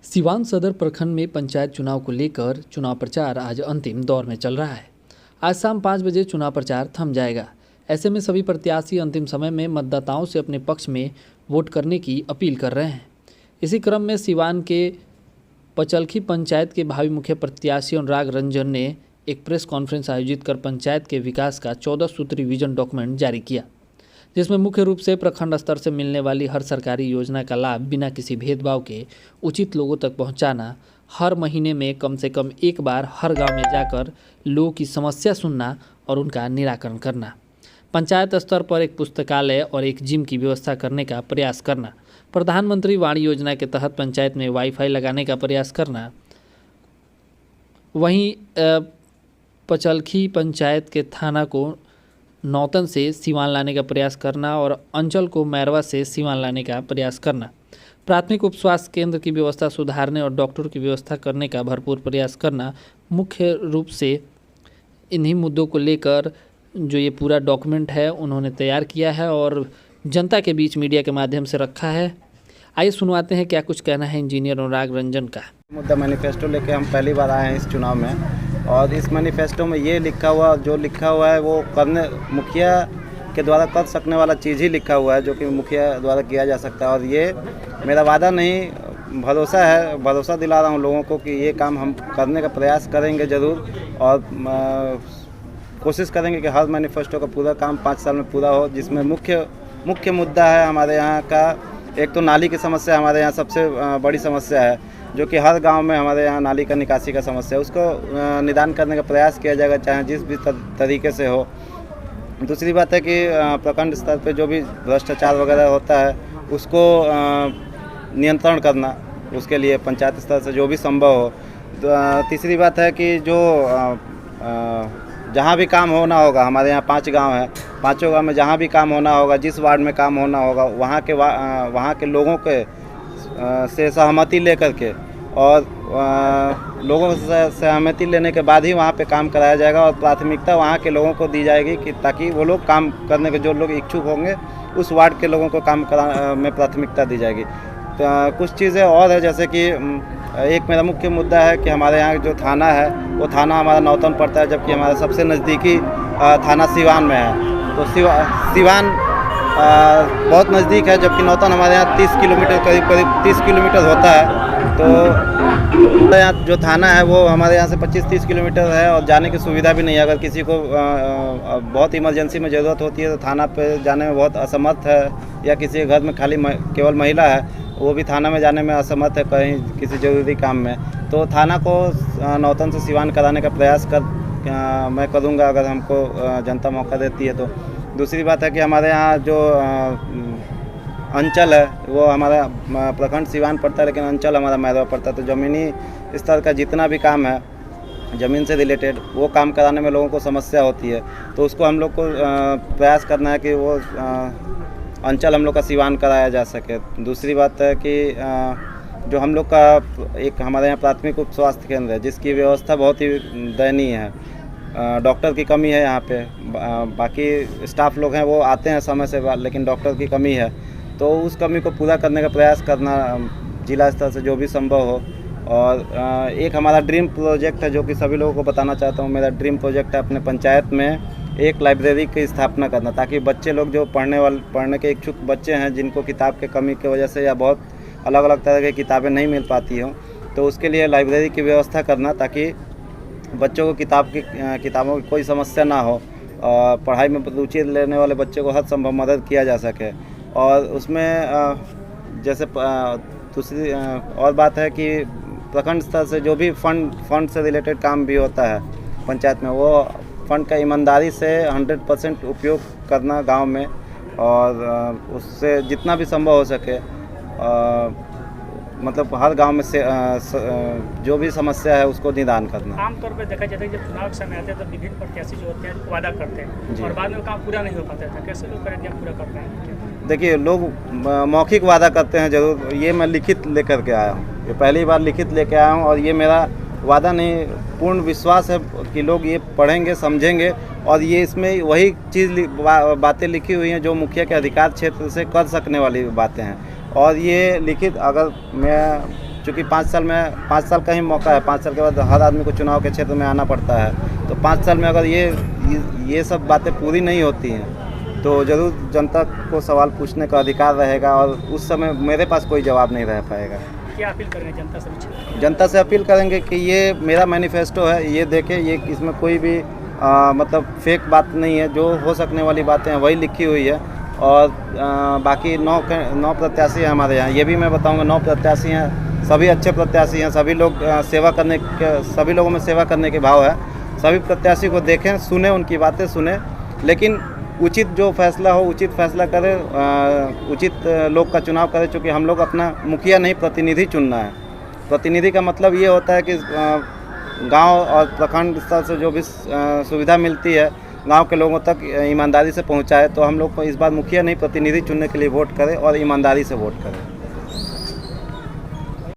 सिवान सदर प्रखंड में पंचायत चुनाव को लेकर चुनाव प्रचार आज अंतिम दौर में चल रहा है। आज शाम 5 बजे चुनाव प्रचार थम जाएगा। ऐसे में सभी प्रत्याशी अंतिम समय में मतदाताओं से अपने पक्ष में वोट करने की अपील कर रहे हैं। इसी क्रम में सिवान के पचलखी पंचायत के भावी मुखिया प्रत्याशी अनुराग रंजन ने एक प्रेस कॉन्फ्रेंस आयोजित कर पंचायत के विकास का 14 सूत्री विजन डॉक्यूमेंट जारी किया, जिसमें मुख्य रूप से प्रखंड स्तर से मिलने वाली हर सरकारी योजना का लाभ बिना किसी भेदभाव के उचित लोगों तक पहुंचाना, हर महीने में कम से कम एक बार हर गांव में जाकर लोगों की समस्या सुनना और उनका निराकरण करना, पंचायत स्तर पर एक पुस्तकालय और एक जिम की व्यवस्था करने का प्रयास करना, प्रधानमंत्री वाणी योजना के तहत पंचायत में वाईफाई लगाने का प्रयास करना, वहीं पचलखी पंचायत के थाना को नौतन से सिवान लाने का प्रयास करना और अंचल को मैरवा से सिवान लाने का प्रयास करना, प्राथमिक उप स्वास्थ्य केंद्र की व्यवस्था सुधारने और डॉक्टर की व्यवस्था करने का भरपूर प्रयास करना। मुख्य रूप से इन्हीं मुद्दों को लेकर जो ये पूरा डॉक्यूमेंट है उन्होंने तैयार किया है और जनता के बीच मीडिया के माध्यम से रखा है। आइए सुनवाते हैं क्या कुछ कहना है इंजीनियर अनुराग रंजन का। मुद्दा मैनिफेस्टो लेके हम पहली बार आए हैं इस चुनाव में, और इस मैनिफेस्टो में ये लिखा हुआ है वो करने मुखिया के द्वारा कर सकने वाला चीज़ ही लिखा हुआ है, जो कि मुखिया द्वारा किया जा सकता है। और ये मेरा वादा नहीं, भरोसा है, भरोसा दिला रहा हूँ लोगों को कि ये काम हम करने का प्रयास करेंगे ज़रूर, और कोशिश करेंगे कि हर मैनिफेस्टो का पूरा काम 5 साल में पूरा हो। जिसमें मुख्य मुद्दा है हमारे यहाँ का, एक तो नाली की समस्या हमारे यहाँ सबसे बड़ी समस्या है, जो कि हर गांव में हमारे यहाँ नाली का निकासी का समस्या है, उसको निदान करने का प्रयास किया जाएगा, चाहे जिस भी तरीके से हो। दूसरी बात है कि प्रखंड स्तर पे जो भी भ्रष्टाचार वगैरह होता है उसको नियंत्रण करना, उसके लिए पंचायत स्तर से जो भी संभव हो। तीसरी बात है कि जो जहाँ भी काम होना होगा, हमारे यहाँ 5 गांव हैं, 5 गांव में जहाँ भी काम होना होगा, जिस वार्ड में काम होना होगा, वहाँ के लोगों के से सहमति लेकर के और लोगों से सहमति लेने के बाद ही वहाँ पे काम कराया जाएगा, और प्राथमिकता वहाँ के लोगों को दी जाएगी कि ताकि वो लोग काम करने के जो लोग इच्छुक होंगे उस वार्ड के लोगों को काम में प्राथमिकता दी जाएगी। तो कुछ चीज़ें और है, जैसे कि एक मेरा मुख्य मुद्दा है कि हमारे यहाँ जो थाना है वो थाना हमारा नौतन पड़ता है, जबकि हमारा सबसे नज़दीकी थाना सिवान में है। तो सिवान बहुत नज़दीक है, जबकि नौतन हमारे यहाँ 30 किलोमीटर करीब 30 किलोमीटर होता है। तो हमारे यहाँ जो थाना है वो हमारे यहाँ से 25-30 किलोमीटर है, और जाने की सुविधा भी नहीं है। अगर किसी को बहुत इमरजेंसी में ज़रूरत होती है तो थाना पे जाने में बहुत असमर्थ है, या किसी के घर में केवल महिला है वो भी थाना में जाने में असमर्थ है कहीं किसी ज़रूरी काम में, तो थाना को नौतन से सिवान कराने का प्रयास मैं करूँगा अगर हमको जनता मौका देती है तो। दूसरी बात है कि हमारे यहाँ जो अंचल है वो हमारा प्रखंड सिवान पड़ता है, लेकिन अंचल हमारा मैरवा पड़ता है। तो ज़मीनी स्तर का जितना भी काम है ज़मीन से रिलेटेड, वो काम कराने में लोगों को समस्या होती है, तो उसको हम लोग को प्रयास करना है कि वो अंचल हम लोग का सिवान कराया जा सके। दूसरी बात है कि जो हम लोग का एक हमारे यहाँ प्राथमिक उप स्वास्थ्य केंद्र है, जिसकी व्यवस्था बहुत ही दयनीय है, डॉक्टर की कमी है यहाँ पे। बाकी स्टाफ लोग हैं वो आते हैं समय से, लेकिन डॉक्टर की कमी है, तो उस कमी को पूरा करने का प्रयास करना जिला स्तर से जो भी संभव हो। और एक हमारा ड्रीम प्रोजेक्ट है जो कि सभी लोगों को बताना चाहता हूँ। मेरा ड्रीम प्रोजेक्ट है अपने पंचायत में एक लाइब्रेरी की स्थापना करना, ताकि बच्चे लोग जो पढ़ने के इच्छुक बच्चे हैं, जिनको किताब के कमी की वजह से या बहुत अलग अलग तरह की किताबें नहीं मिल पाती हों, तो उसके लिए लाइब्रेरी की व्यवस्था करना, ताकि बच्चों को किताबों की कोई समस्या ना हो, और पढ़ाई में रुचि लेने वाले बच्चे को हर संभव मदद किया जा सके। और उसमें जैसे दूसरी और बात है कि प्रखंड स्तर से जो भी फंड से रिलेटेड काम भी होता है पंचायत में, वो फंड का ईमानदारी से 100% उपयोग करना गांव में, और उससे जितना भी संभव हो सके मतलब हर गांव में से जो भी समस्या है उसको निदान करना। आमतौर पर देखा जाता है जब चुनाव के समय आते हैं तो विभिन्न प्रत्याशी जो होते हैं वादा करते हैं और बाद में काम पूरा नहीं हो पाता था, कैसे लोग करेंगे पूरा करते हैं? देखिए, लोग मौखिक वादा करते हैं ज़रूर, ये मैं लिखित लेकर के आया हूँ, ये पहली बार लिखित लेके आया हूँ, और ये मेरा वादा नहीं, पूर्ण विश्वास है कि लोग ये पढ़ेंगे, समझेंगे, और ये इसमें वही चीज़ बातें लिखी हुई हैं जो मुखिया के अधिकार क्षेत्र से कर सकने वाली बातें हैं। और ये लिखित अगर मैं चूँकि 5 साल का ही मौका है, 5 साल के बाद हर आदमी को चुनाव के क्षेत्र में आना पड़ता है। तो 5 साल में अगर ये सब बातें पूरी नहीं होती हैं तो ज़रूर जनता को सवाल पूछने का अधिकार रहेगा और उस समय मेरे पास कोई जवाब नहीं रह पाएगा। क्या अपील करेंगे जनता से? जनता से अपील करेंगे कि ये मेरा मैनिफेस्टो है, ये देखें, ये इसमें कोई भी मतलब फेक बात नहीं है, जो हो सकने वाली बातें हैं वही लिखी हुई है। और बाकी 9 प्रत्याशी हैं हमारे यहाँ, ये भी मैं बताऊँगा 9 प्रत्याशी हैं, सभी अच्छे प्रत्याशी हैं, सभी लोग सभी लोगों में सेवा करने के भाव है। सभी प्रत्याशी को देखें, सुने, उनकी बातें सुने, लेकिन उचित जो फैसला हो उचित फैसला करें, उचित लोग का चुनाव करें। चूँकि हम लोग अपना मुखिया नहीं प्रतिनिधि चुनना है। प्रतिनिधि का मतलब ये होता है कि गांव और प्रखंड स्तर से जो भी सुविधा मिलती है गांव के लोगों तक ईमानदारी से पहुंचाए। तो हम लोग को इस बार मुखिया नहीं प्रतिनिधि चुनने के लिए वोट करें और ईमानदारी से वोट करें।